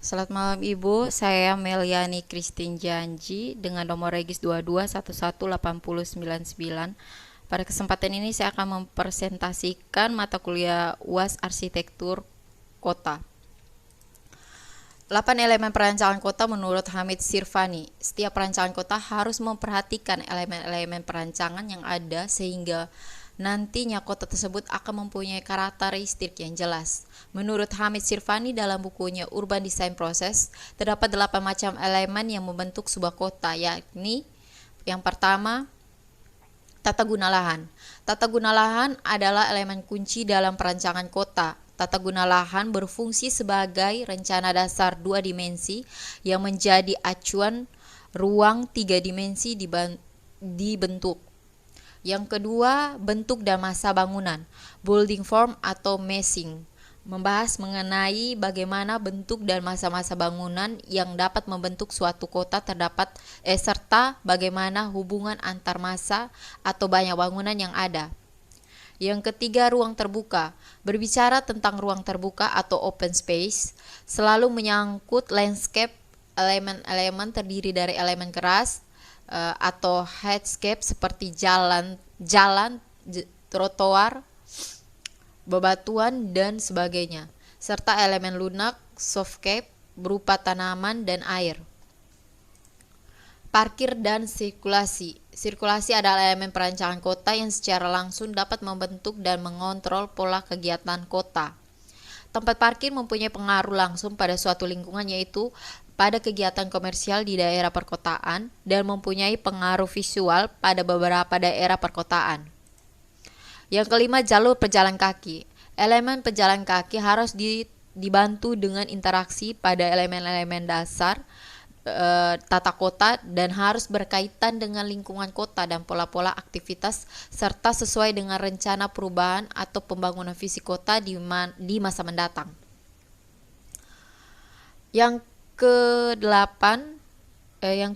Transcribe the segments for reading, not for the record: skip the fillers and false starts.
Selamat malam Ibu, saya Meliani Christine Janji dengan nomor regis 22118099. Pada kesempatan ini saya akan mempresentasikan mata kuliah UAS Arsitektur Kota. 8 elemen perancangan kota menurut Hamid Sirvani. Setiap perancangan kota harus memperhatikan elemen-elemen perancangan yang ada sehingga nantinya kota tersebut akan mempunyai karakteristik yang jelas. Menurut Hamid Sirvani dalam bukunya Urban Design Process, terdapat 8 macam elemen yang membentuk sebuah kota, yakni yang pertama, tata guna lahan. Tata guna lahan adalah elemen kunci dalam perancangan kota. Tata guna lahan berfungsi sebagai rencana dasar 2 dimensi yang menjadi acuan ruang 3 dimensi dibentuk. Yang kedua, bentuk dan masa bangunan, building form atau meshing, membahas mengenai bagaimana bentuk dan masa-masa bangunan yang dapat membentuk suatu kota serta bagaimana hubungan antar masa atau banyak bangunan yang ada. Yang ketiga, ruang terbuka. Berbicara tentang ruang terbuka atau open space, selalu menyangkut landscape, elemen-elemen terdiri dari elemen keras atau hardscape seperti jalan, trotoar, bebatuan, dan sebagainya, serta elemen lunak, softscape, berupa tanaman dan air. Parkir dan sirkulasi. Sirkulasi adalah elemen perancangan kota yang secara langsung dapat membentuk dan mengontrol pola kegiatan kota. Tempat parkir mempunyai pengaruh langsung pada suatu lingkungan, yaitu pada kegiatan komersial di daerah perkotaan, dan mempunyai pengaruh visual pada beberapa daerah perkotaan. Yang kelima, jalur pejalan kaki. Elemen pejalan kaki harus dibantu dengan interaksi pada elemen-elemen dasar tata kota dan harus berkaitan dengan lingkungan kota dan pola-pola aktivitas serta sesuai dengan rencana perubahan atau pembangunan fisik kota di masa mendatang. Yang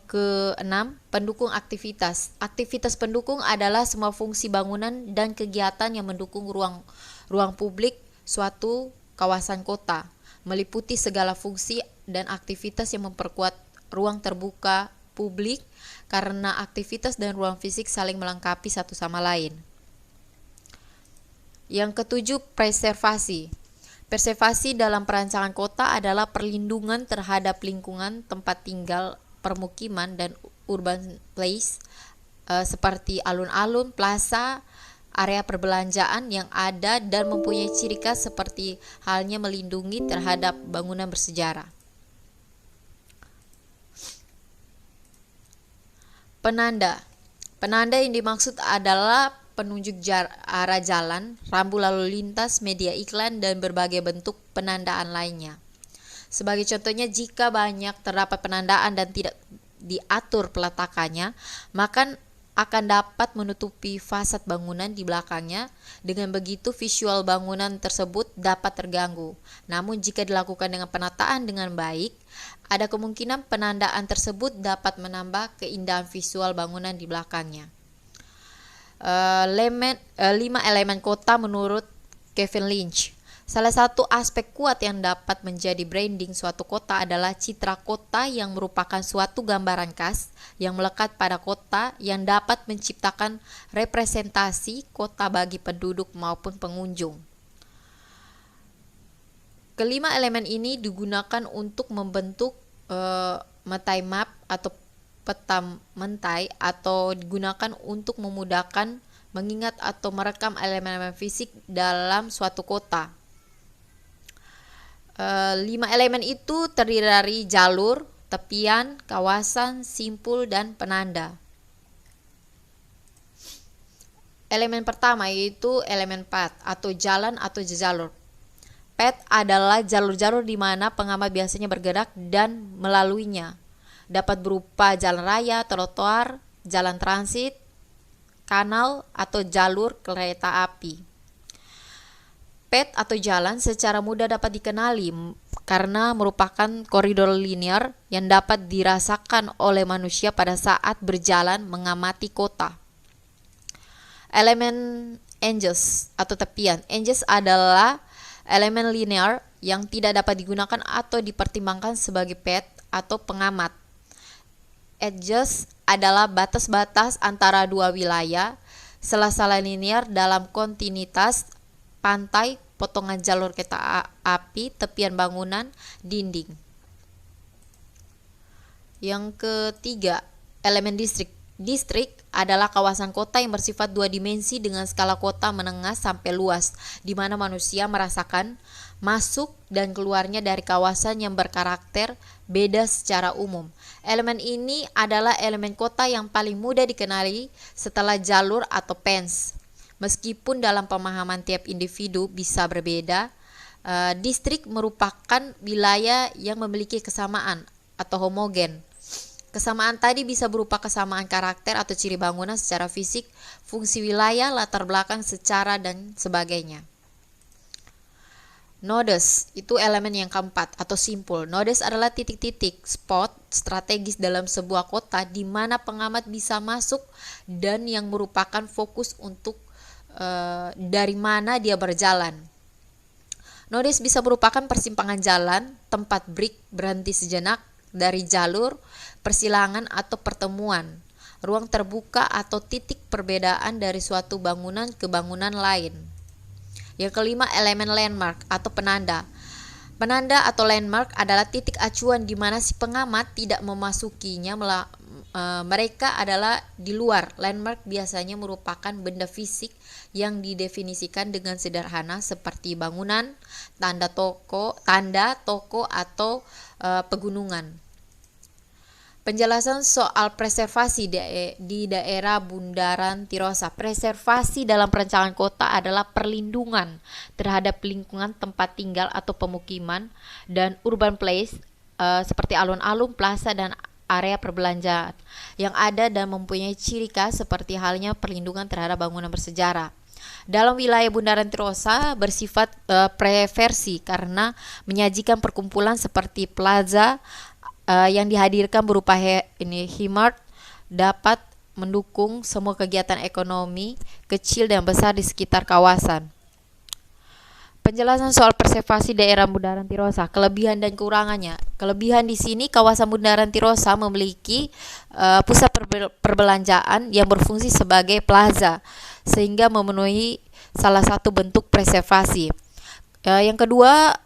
keenam, pendukung aktivitas. Aktivitas pendukung adalah semua fungsi bangunan dan kegiatan yang mendukung ruang publik suatu kawasan kota, meliputi segala fungsi dan aktivitas yang memperkuat ruang terbuka publik karena aktivitas dan ruang fisik saling melengkapi satu sama lain. Yang ketujuh, preservasi. Preservasi dalam perancangan kota adalah perlindungan terhadap lingkungan tempat tinggal, permukiman, dan urban place seperti alun-alun, plaza, area perbelanjaan yang ada dan mempunyai ciri khas seperti halnya melindungi terhadap bangunan bersejarah. Penanda. Penanda yang dimaksud adalah penunjuk arah jalan, rambu lalu lintas, media iklan, dan berbagai bentuk penandaan lainnya. Sebagai contohnya, jika banyak terdapat penandaan dan tidak diatur peletakannya, maka akan dapat menutupi fasad bangunan di belakangnya. Dengan begitu, visual bangunan tersebut dapat terganggu. Namun, jika dilakukan dengan penataan dengan baik, ada kemungkinan penandaan tersebut dapat menambah keindahan visual bangunan di belakangnya. 5 elemen kota menurut Kevin Lynch. Salah satu aspek kuat yang dapat menjadi branding suatu kota adalah citra kota yang merupakan suatu gambaran khas yang melekat pada kota yang dapat menciptakan representasi kota bagi penduduk maupun pengunjung. Kelima elemen ini digunakan untuk membentuk mentai map atau peta mentai atau digunakan untuk memudahkan mengingat atau merekam elemen-elemen fisik dalam suatu kota. 5 elemen itu terdiri dari jalur, tepian, kawasan, simpul, dan penanda. Elemen pertama yaitu elemen path atau jalan atau jalur. Path adalah jalur-jalur di mana pengamat biasanya bergerak dan melaluinya. Dapat berupa jalan raya, trotoar, jalan transit, kanal, atau jalur kereta api. Path atau jalan secara mudah dapat dikenali karena merupakan koridor linear yang dapat dirasakan oleh manusia pada saat berjalan mengamati kota. Elemen edges atau tepian. Edges adalah elemen linear yang tidak dapat digunakan atau dipertimbangkan sebagai pet atau pengamat. Edges adalah batas-batas antara dua wilayah, sela-sela linear dalam kontinuitas pantai, potongan jalur kereta api, tepian bangunan, dinding. Yang ketiga, elemen distrik. Distrik adalah kawasan kota yang bersifat dua dimensi dengan skala kota menengah sampai luas, di mana manusia merasakan masuk dan keluarnya dari kawasan yang berkarakter beda secara umum. Elemen ini adalah elemen kota yang paling mudah dikenali setelah jalur atau pens. Meskipun dalam pemahaman tiap individu bisa berbeda, distrik merupakan wilayah yang memiliki kesamaan atau homogen. Kesamaan tadi bisa berupa kesamaan karakter atau ciri bangunan secara fisik, fungsi wilayah, latar belakang secara dan sebagainya. Nodes itu elemen yang keempat atau simpul. Nodes adalah titik-titik, spot strategis dalam sebuah kota di mana pengamat bisa masuk dan yang merupakan fokus untuk dari mana dia berjalan. Nodes bisa merupakan persimpangan jalan, tempat break berhenti sejenak dari jalur, persilangan atau pertemuan, ruang terbuka atau titik perbedaan dari suatu bangunan ke bangunan lain. Yang kelima, elemen landmark atau penanda. Penanda atau landmark adalah titik acuan di mana si pengamat tidak memasukinya, mereka adalah di luar. Landmark biasanya merupakan benda fisik yang didefinisikan dengan sederhana seperti bangunan, tanda toko atau pegunungan. Penjelasan soal preservasi di daerah Bundaran Tirosa. Preservasi dalam perencanaan kota adalah perlindungan terhadap lingkungan tempat tinggal atau pemukiman dan urban place seperti alun-alun, plaza, dan area perbelanjaan yang ada dan mempunyai ciri khas seperti halnya perlindungan terhadap bangunan bersejarah. Dalam wilayah Bundaran Tirosa bersifat preversi karena menyajikan perkumpulan seperti plaza yang dihadirkan berupa Himart dapat mendukung semua kegiatan ekonomi kecil dan besar di sekitar kawasan. Penjelasan soal preservasi daerah Bundaran Tirosa, kelebihan dan kekurangannya. Kelebihan di sini kawasan Bundaran Tirosa memiliki pusat perbelanjaan yang berfungsi sebagai plaza sehingga memenuhi salah satu bentuk preservasi. Yang kedua,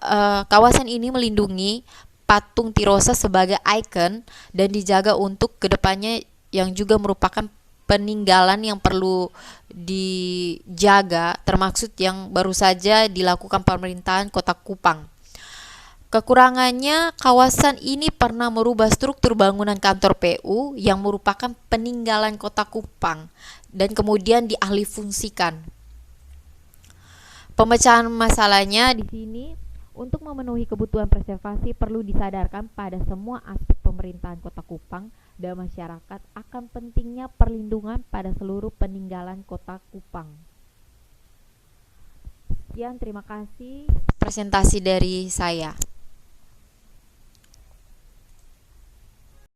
kawasan ini melindungi patung Tirosa sebagai ikon dan dijaga untuk kedepannya yang juga merupakan peninggalan yang perlu dijaga, termaksud yang baru saja dilakukan pemerintahan Kota Kupang. Kekurangannya, kawasan ini pernah merubah struktur bangunan kantor PU yang merupakan peninggalan Kota Kupang dan kemudian dialihfungsikan. Pemecahan masalahnya di sini, untuk memenuhi kebutuhan preservasi perlu disadarkan pada semua aspek pemerintahan Kota Kupang dan masyarakat akan pentingnya perlindungan pada seluruh peninggalan Kota Kupang. Sekian, terima kasih presentasi dari saya.